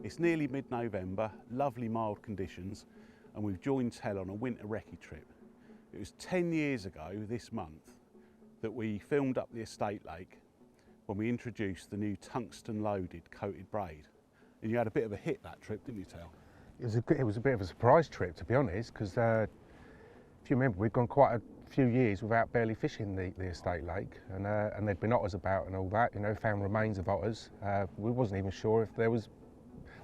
It's nearly mid-November, lovely mild conditions, and we've joined Tel on a winter recce trip. It was 10 years ago this month that we filmed up the estate lake when we introduced the new tungsten loaded coated braid. And you had a bit of a hit that trip, didn't you, Tel? It was a bit of a surprise trip, to be honest, because if you remember, we'd gone quite a few years without barely fishing the estate lake, and there'd been otters about and all that, you know, found remains of otters. We wasn't even sure if there was.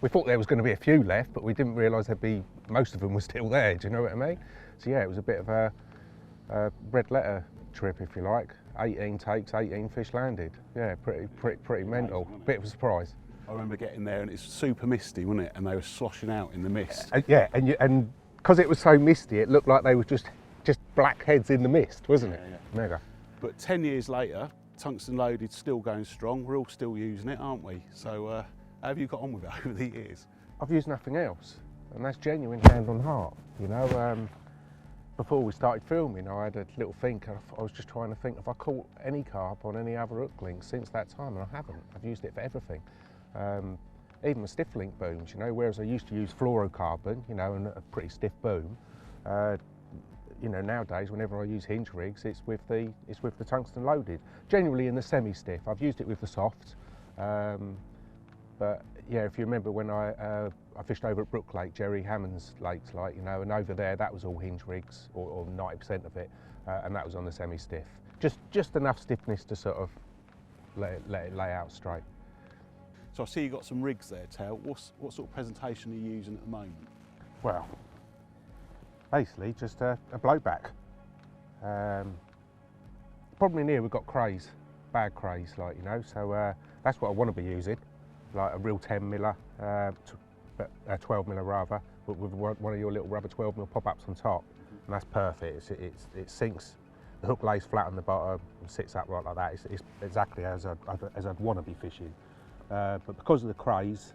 We thought there was going to be a few left, but we didn't realise most of them were still there, do you know what I mean? So yeah, it was a bit of a red letter trip, if you like. 18 takes, 18 fish landed. Yeah, pretty mental. Bit of a surprise. I remember getting there and it's super misty, wasn't it? And they were sloshing out in the mist. Yeah, and because it was so misty, it looked like they were just black heads in the mist, wasn't it? Yeah. Mega. But 10 years later, tungsten loaded still going strong. We're all still using it, aren't we? So how have you got on with it over the years? I've used nothing else, and that's genuine hand on heart. You know, before we started filming, I had a little think. I was just trying to think if I caught any carp on any other hook link since that time, and I haven't. I've used it for everything. Even the stiff link booms, you know, whereas I used to use fluorocarbon, you know, and a pretty stiff boom. You know, nowadays, whenever I use hinge rigs, it's with the tungsten loaded. Generally in the semi-stiff. I've used it with the soft. But yeah, if you remember when I fished over at Brook Lake, Jerry Hammond's lakes, like, you know, and over there that was all hinge rigs, or 90% of it, and that was on the semi-stiff. Just enough stiffness to sort of let it lay out straight. So I see you got some rigs there, Tel. What sort of presentation are you using at the moment? Well, basically just a blowback. Problem in here we've got crays, bad crays, like, you know, so that's what I want to be using. Like a real 10 miller, 12 miller rather, but with one of your little rubber 12 mil pop-ups on top, and that's perfect. It sinks, the hook lays flat on the bottom and sits upright like that. It's exactly as I'd want to be fishing. But because of the crays,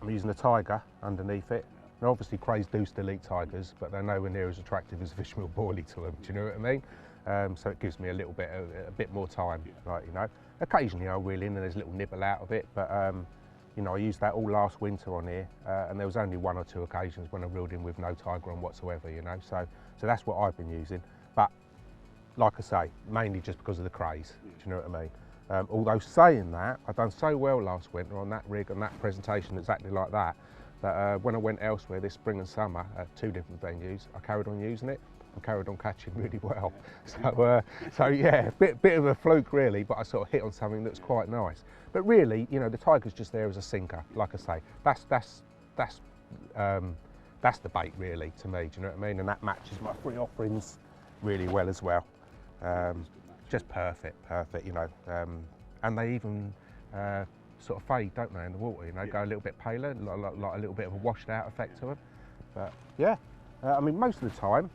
I'm using a tiger underneath it. And obviously crays do still eat tigers, but they're nowhere near as attractive as a fish meal boilie to them. Do you know what I mean? So it gives me a bit more time, like, you know. Occasionally I'll reel in and there's a little nibble out of it, but you know, I used that all last winter on here, and there was only one or two occasions when I reeled in with no tiger on whatsoever, you know. So that's what I've been using. But like I say, mainly just because of the crays. Do you know what I mean? Although saying that, I've done so well last winter on that rig and that presentation exactly like that, that when I went elsewhere this spring and summer at 2 different venues, I carried on using it. I carried on catching really well. So yeah, bit of a fluke really, but I sort of hit on something that's quite nice. But really, you know, the tiger's just there as a sinker, like I say. That's the bait really to me, do you know what I mean? And that matches my free offerings really well as well. Just perfect, you know. And they even sort of fade, don't they, in the water, you know, go a little bit paler, like a little bit of a washed out effect to them. But yeah, I mean, most of the time,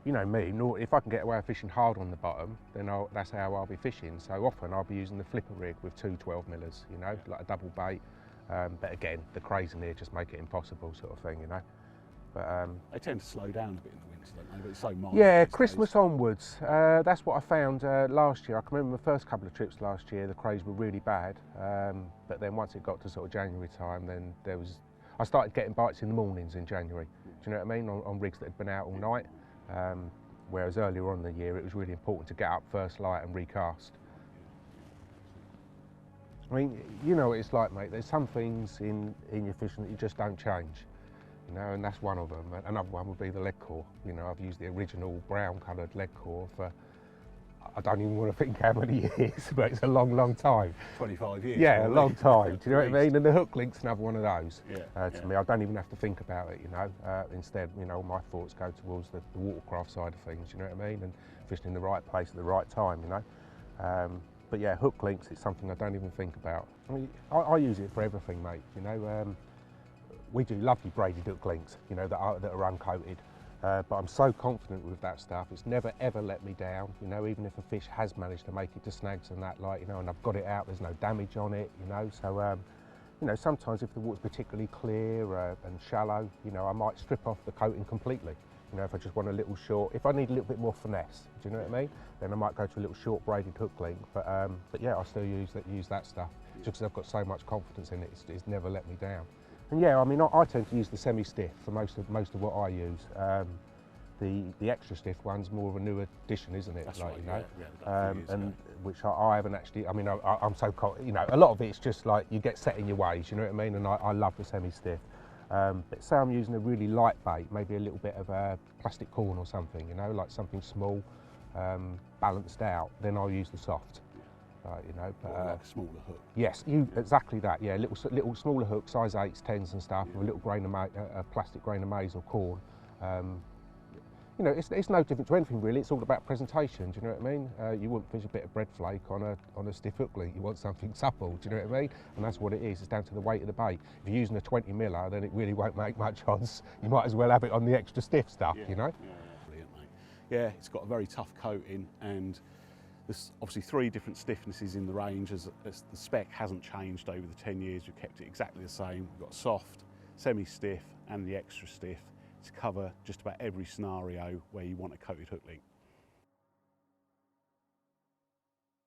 you know me, if I can get away with fishing hard on the bottom, then that's how I'll be fishing. So often I'll be using the flipper rig with 2 12 millers, you know, like a double bait. But again, the crays in here just make it impossible, sort of thing, you know. But they tend to slow down a bit in the winter, don't they? But it's so mild. Yeah, Christmas onwards. That's what I found last year. I can remember the first couple of trips last year, the crays were really bad. But then once it got to sort of January time, then I started getting bites in the mornings in January. Do you know what I mean? On rigs that had been out all night. Whereas earlier on in the year, it was really important to get up first light and recast. I mean, you know what it's like, mate. There's some things in your fishing that you just don't change, you know, and that's one of them. Another one would be the leg core. You know, I've used the original brown-coloured leg core for, I don't even want to think how many years, but it's a long time. 25 years. Yeah, a long time. Do you know what I mean? And the hook link's another one of those. To me, I don't even have to think about it, you know. Instead, you know, my thoughts go towards the watercraft side of things, you know what I mean? And fishing in the right place at the right time, you know. But yeah, hook links, it's something I don't even think about. I mean, I use it for everything, mate, you know. We do lovely braided hook links, you know, that are uncoated. But I'm so confident with that stuff, it's never ever let me down, you know, even if a fish has managed to make it to snags and that, like, you know, and I've got it out, there's no damage on it, you know, so, you know, sometimes if the water's particularly clear and shallow, you know, I might strip off the coating completely, You know, if I just want a little short, if I need a little bit more finesse, do you know what I mean? Then I might go to a little short braided hook length. But yeah, I still use that stuff just because I've got so much confidence in it. It's never let me down. And yeah, I mean, I tend to use the semi-stiff for most of what I use. The extra stiff one's more of a new addition, isn't it? That's like, right, you know, yeah, and which I haven't actually. I mean, I'm so you know, a lot of it's just like you get set in your ways. You know what I mean? And I love the semi-stiff. But say I'm using a really light bait, maybe a little bit of a plastic corn or something. You know, like something small, balanced out. Then I'll use the soft. You know, but, like a smaller hook. Yes, exactly that. Yeah, little smaller hook, size 8s, 10s and stuff, with a little grain of a plastic grain of maize or corn. You know, it's no different to anything really. It's all about presentation. Do you know what I mean? You wouldn't fish a bit of bread flake on a stiff hook link. You want something supple. Do you know what I mean? And that's what it is. It's down to the weight of the bait. If you're using a 20 miller, then it really won't make much odds. You might as well have it on the extra stiff stuff. Yeah, you know? Yeah, brilliant, mate. Yeah, it's got a very tough coating, and there's obviously 3 different stiffnesses in the range. As the spec hasn't changed over the 10 years, we've kept it exactly the same. We've got soft, semi-stiff, and the extra stiff to cover just about every scenario where you want a coated hook link.